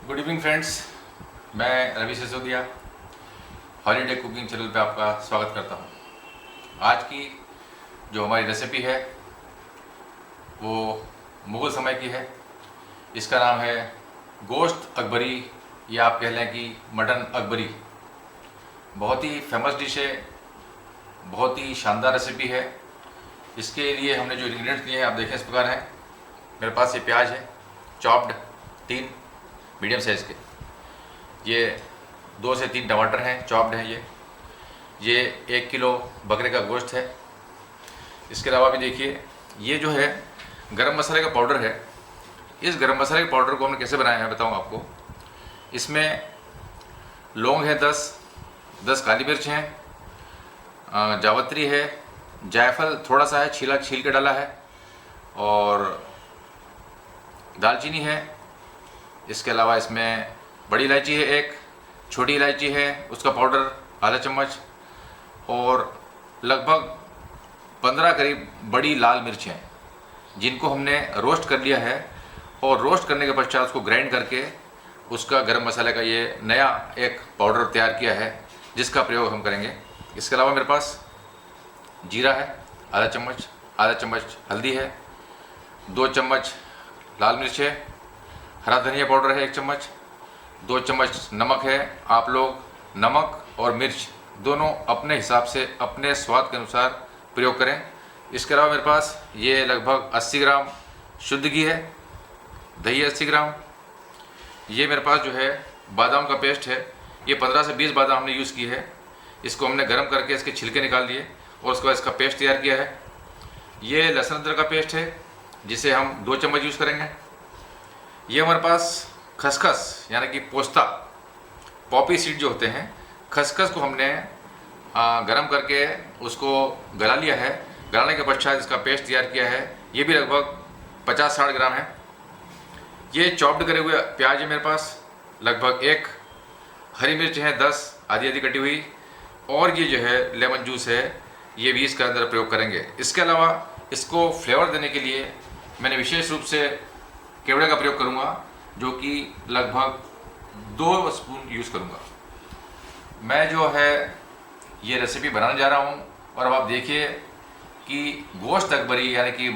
Good evening friends, मैं Ravi Sisodia holiday cooking channel पे आपका स्वागत करता हूँ। आज की जो हमारी रेसिपी है वो मुग़ल समय की है। इसका नाम है गोश्त अकबरी, या आप कह लें कि मटन अकबरी। बहुत ही फेमस डिश है, बहुत ही शानदार रेसिपी है। इसके लिए हमने जो इंग्रेडिएंट्स लिए हैं आप देखें इस प्रकार हैं। मेरे पास ये प्याज है चॉप्ड 3 मीडियम साइज़ के, ये 2 से 3 टमाटर हैं चॉप्ड हैं। ये 1 किलो बकरे का गोश्त है। इसके अलावा भी देखिए ये जो है गरम मसाले का पाउडर है। इस गरम मसाले के पाउडर को हमने कैसे बनाया है बताऊँ आपको। इसमें लौंग है 10 काली मिर्च हैं, जावित्री है, जायफल थोड़ा सा है छील के डाला है, और दालचीनी है। इसके अलावा इसमें बड़ी इलायची है, एक छोटी इलायची है उसका पाउडर आधा चम्मच, और लगभग 15 करीब बड़ी लाल मिर्च हैं जिनको हमने रोस्ट कर लिया है। और रोस्ट करने के पश्चात उसको ग्राइंड करके उसका गरम मसाले का ये नया एक पाउडर तैयार किया है जिसका प्रयोग हम करेंगे। इसके अलावा मेरे पास जीरा है आधा चम्मच हल्दी है, 2 चम्मच लाल मिर्च है, हरा धनिया पाउडर है 1 चम्मच, 2 चम्मच नमक है। आप लोग नमक और मिर्च दोनों अपने हिसाब से अपने स्वाद के अनुसार प्रयोग करें। इसके अलावा मेरे पास ये लगभग 80 ग्राम शुद्ध घी है, दही 80 ग्राम। ये मेरे पास जो है बादाम का पेस्ट है, ये 15 से 20 बादाम हमने यूज़ की है। इसको हमने गर्म करके इसके छिलके निकाल दिए और उसके बाद इसका पेस्ट तैयार किया है। ये लहसुन अदरक का पेस्ट है जिसे हम 2 चम्मच यूज़ करेंगे। ये हमारे पास खसखस यानी कि पोस्ता, पॉपी सीड जो होते हैं, खसखस को हमने गरम करके उसको गला लिया है। गलाने के पश्चात इसका पेस्ट तैयार किया है। ये भी लगभग 50-60 ग्राम है। ये चॉप्ड करे हुए प्याज है मेरे पास लगभग 1, हरी मिर्च है 10 आधी कटी हुई, और ये जो है लेमन जूस है ये भी इसके अंदर प्रयोग करेंगे। इसके अलावा इसको फ्लेवर देने के लिए मैंने विशेष रूप से केवड़े का प्रयोग करूँगा, जो कि लगभग 2 स्पून यूज़ करूँगा। मैं जो है ये रेसिपी बनाने जा रहा हूँ, और अब आप देखिए कि गोश्त अकबरी यानी कि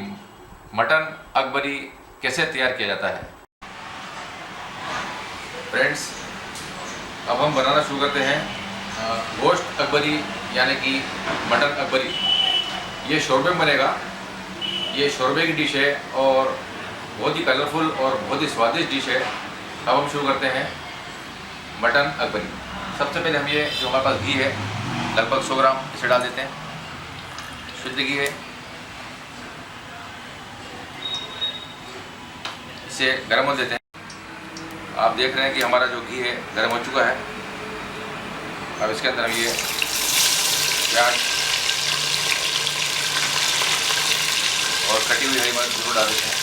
मटन अकबरी कैसे तैयार किया जाता है। फ्रेंड्स, अब हम बनाना शुरू करते हैं गोश्त अकबरी यानी कि मटन अकबरी। ये शोरबे में बनेगा। ये शोरबे की डिश है और बहुत ही कलरफुल और बहुत ही स्वादिष्ट डिश है। अब हम शुरू करते हैं मटन अकबरी। सबसे पहले हम ये जो हमारे पास घी है लगभग 100 ग्राम इसे डाल देते हैं। शुद्ध घी है, इसे गर्म हो देते हैं। आप देख रहे हैं कि हमारा जो घी है गर्म हो चुका है। अब इसके अंदर हम ये प्याज और कटी हुई हरी मिर्च जरूर डाल देते हैं।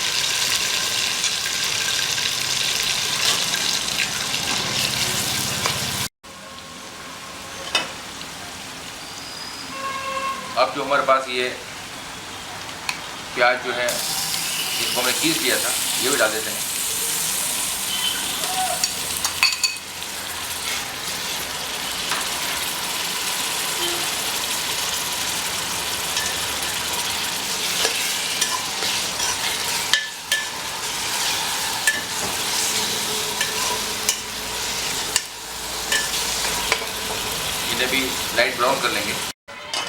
अब जो हमारे पास ये प्याज जो है जिसको हमने खींच लिया था ये भी डाल देते हैं। इन्हें भी लाइट ब्राउन कर लेंगे।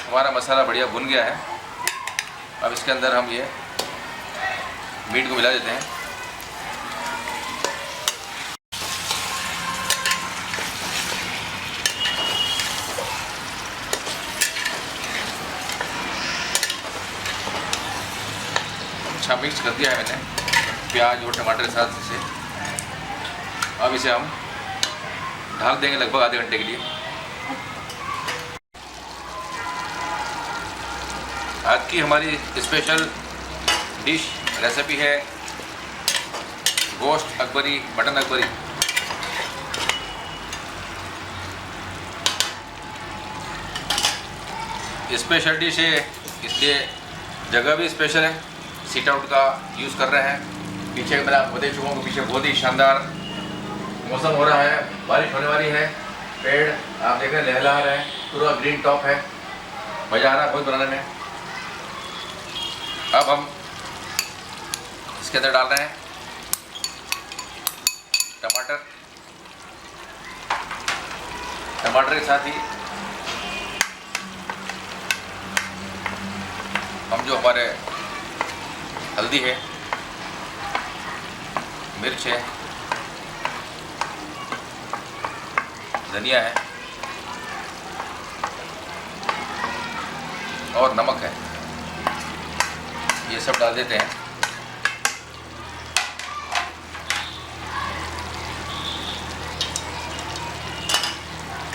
हमारा मसाला बढ़िया भुन गया है। अब इसके अंदर हम ये मीट को मिला देते हैं। अच्छा मिक्स कर दिया है मैंने प्याज और टमाटर के साथ इसे। अब इसे हम ढक देंगे लगभग आधे घंटे के लिए। आज की हमारी स्पेशल डिश रेसिपी है गोश्त Akbari, mutton Akbari. Special dish है इसलिए जगह भी स्पेशल है। सीट आउट का यूज़ कर रहे हैं। पीछे मैं आपको देख चुका हूँ, पीछे बहुत ही शानदार मौसम हो रहा है, बारिश होने वाली है। पेड़ आप देख रहे हैं लहलहा रहे हैं, पूरा ग्रीन टॉप है, मज़ा आ रहा है बहुत बनाने में। अब हम इसके अंदर डाल रहे हैं टमाटर। टमाटर के साथ ही हम जो हमारे हल्दी है, मिर्च है, धनिया है और नमक है, ये सब डाल देते हैं।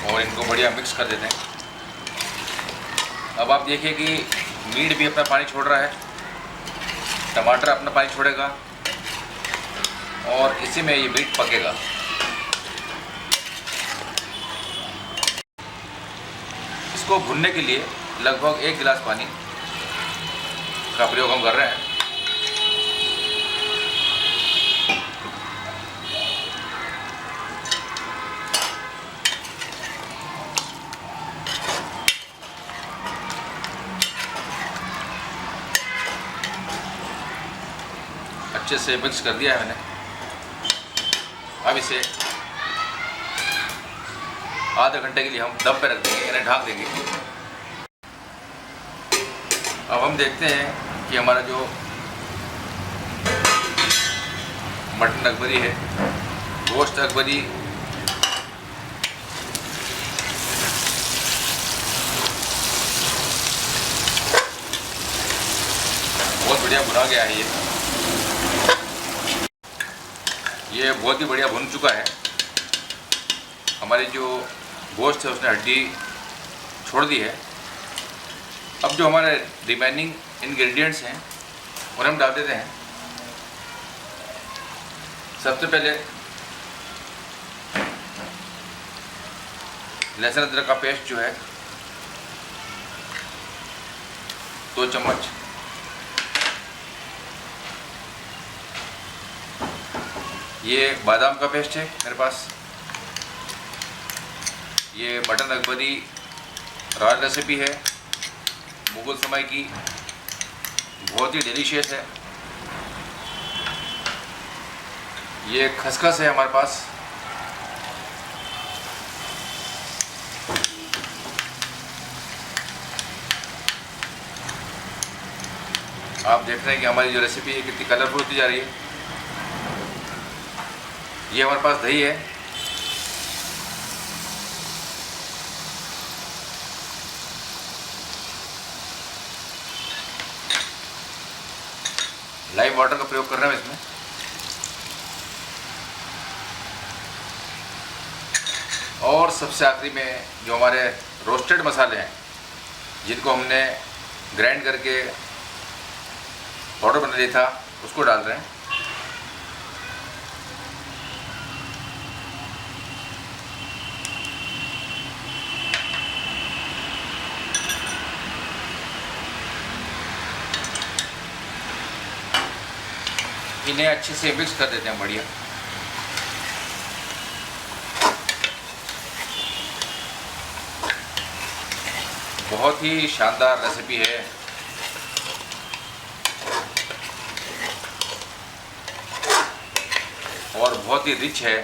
और इनको बढ़िया मिक्स कर देते हैं। अब आप देखिए कि मीट भी अपना पानी छोड़ रहा है, टमाटर अपना पानी छोड़ेगा और इसी में ये मीट पकेगा। इसको भुनने के लिए लगभग 1 गिलास पानी का प्रयोग हम कर रहे हैं। अच्छे से मिक्स कर दिया है मैंने। अब इसे आधे घंटे के लिए हम दम पे रख देंगे, यानी ढक देंगे। अब हम देखते हैं कि हमारा जो मटन अकबरी है, गोश्त अकबरी बहुत बढ़िया भुना गया है। ये बहुत ही बढ़िया भुन चुका है। हमारी जो गोश्त है उसने हड्डी छोड़ दी है। अब जो हमारे रिमेनिंग इंग्रेडिएंट्स हैं उन्हें हम डाल देते हैं। सबसे पहले लहसुन अदरक का पेस्ट जो है 2 चम्मच, ये बादाम का पेस्ट है मेरे पास। ये मटन अकबरी रॉयल रेसिपी है, मुगल समय की, बहुत ही डिलीशियस है। ये खसखस है हमारे पास। आप देख रहे हैं कि हमारी जो रेसिपी है कितनी कलरफुल होती जा रही है। ये हमारे पास दही है, लाइव वाटर का प्रयोग कर रहे हैं इसमें। और सबसे आखिरी में जो हमारे रोस्टेड मसाले हैं जिनको हमने ग्राइंड करके पाउडर बना लिया था उसको डाल रहे हैं। इन्हें अच्छे से मिक्स कर देते हैं बढ़िया। बहुत ही शानदार रेसिपी है। और बहुत ही रिच है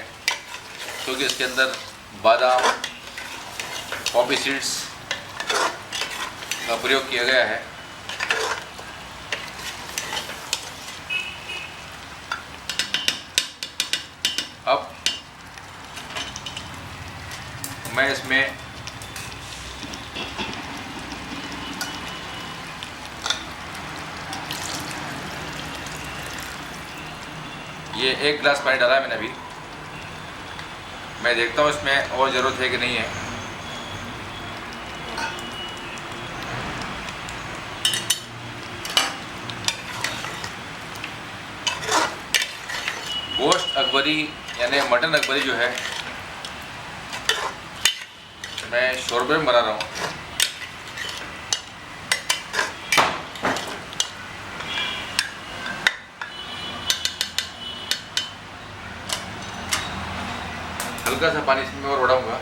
क्योंकि इसके अंदर बादाम, पॉपी सीड्स का प्रयोग किया गया है। अब मैं इसमें ये 1 गिलास पानी डाला है मैंने अभी। मैं देखता हूँ इसमें और ज़रूरत है कि नहीं है। गोश्त अकबरी यानी मटन अकबरी जो है मैं शोरबे में बना रहा हूँ। हल्का सा पानी इसमें और उड़ाऊँगा।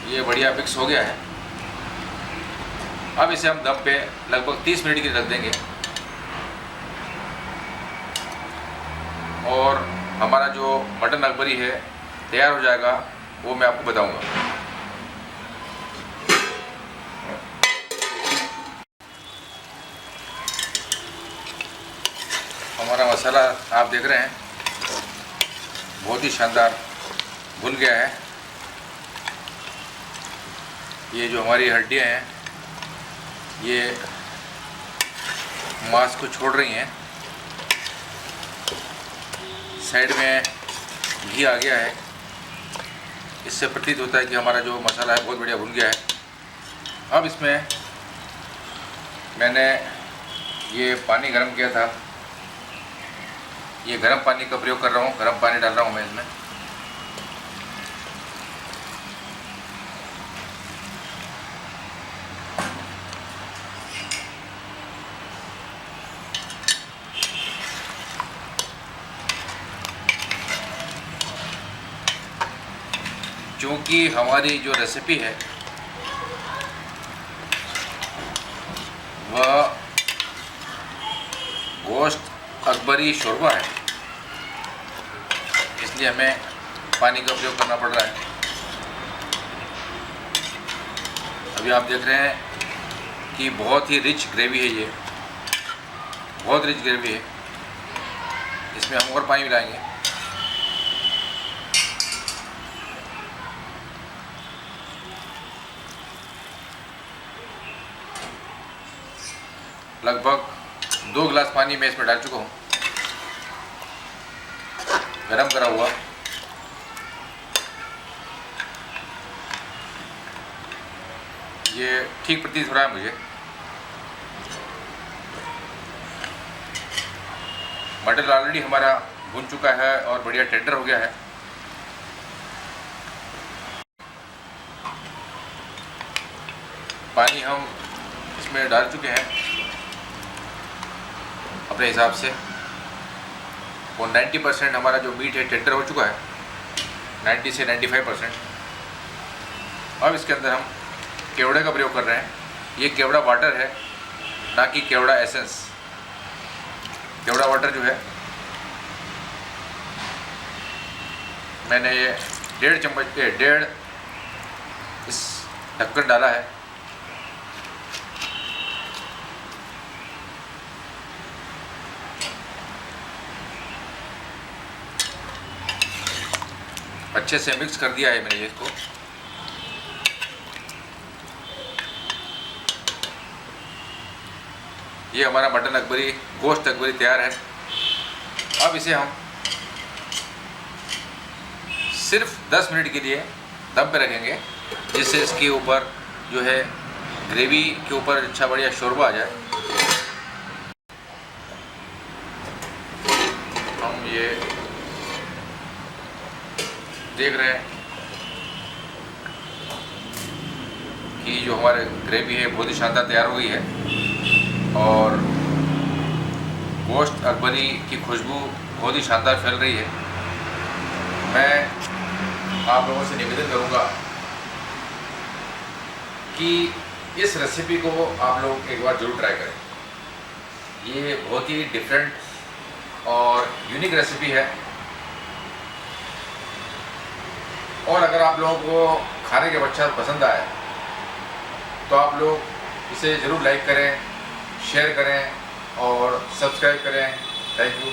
ये बढ़िया मिक्स हो गया है। अब इसे हम दम पे लगभग 30 मिनट के लिए रख देंगे और हमारा जो मटन अकबरी है तैयार हो जाएगा, वो मैं आपको बताऊंगा। हमारा मसाला आप देख रहे हैं बहुत ही शानदार भुन गया है। ये जो हमारी हड्डियां हैं ये मांस को छोड़ रही हैं। साइड में घी आ गया है, इससे प्रतीत होता है कि हमारा जो मसाला है बहुत बढ़िया भुन गया है। अब इसमें मैंने ये पानी गर्म किया था, ये गर्म पानी का प्रयोग कर रहा हूँ, गर्म पानी डाल रहा हूँ मैं इसमें। क्योंकि हमारी जो रेसिपी है वह गोश्त अकबरी शोरबा है, इसलिए हमें पानी का प्रयोग करना पड़ रहा है। अभी आप देख रहे हैं कि बहुत ही रिच ग्रेवी है, ये बहुत रिच ग्रेवी है। इसमें हम और पानी मिलाएंगे। लगभग 2 गिलास पानी मैं इसमें डाल चुका हूँ, गरम करा हुआ। ये ठीक प्रतीत हो रहा है मुझे। मटन ऑलरेडी हमारा भुन चुका है और बढ़िया टेंडर हो गया है। पानी हम इसमें डाल चुके हैं अपने हिसाब से, और 90% हमारा जो मीट है टेंडर हो चुका है, 90 से 95%। अब इसके अंदर हम केवड़े का प्रयोग कर रहे हैं। ये केवड़ा वाटर है, ना कि केवड़ा एसेंस। केवड़ा वाटर जो है मैंने ये 1.5 चम्मच 1.5 इस ढक्कन डाला है। अच्छे से मिक्स कर दिया है मैंने इसको। ये हमारा मटन अकबरी, गोश्त अकबरी तैयार है। अब इसे हम सिर्फ 10 मिनट के लिए दम पे रखेंगे, जिससे इसके ऊपर जो है ग्रेवी के ऊपर अच्छा बढ़िया शोरबा आ जाए। हम ये देख रहे हैं कि जो हमारे ग्रेवी है बहुत ही शानदार तैयार हो गई है और गोश्त अकबरी की खुशबू बहुत ही शानदार फैल रही है। मैं आप लोगों से निवेदन करूंगा कि इस रेसिपी को आप लोग एक बार ज़रूर ट्राई करें। ये बहुत ही डिफरेंट और यूनिक रेसिपी है, और अगर आप लोगों को खाने के पश्चात पसंद आए तो आप लोग इसे ज़रूर लाइक करें, शेयर करें और सब्सक्राइब करें। Thank you.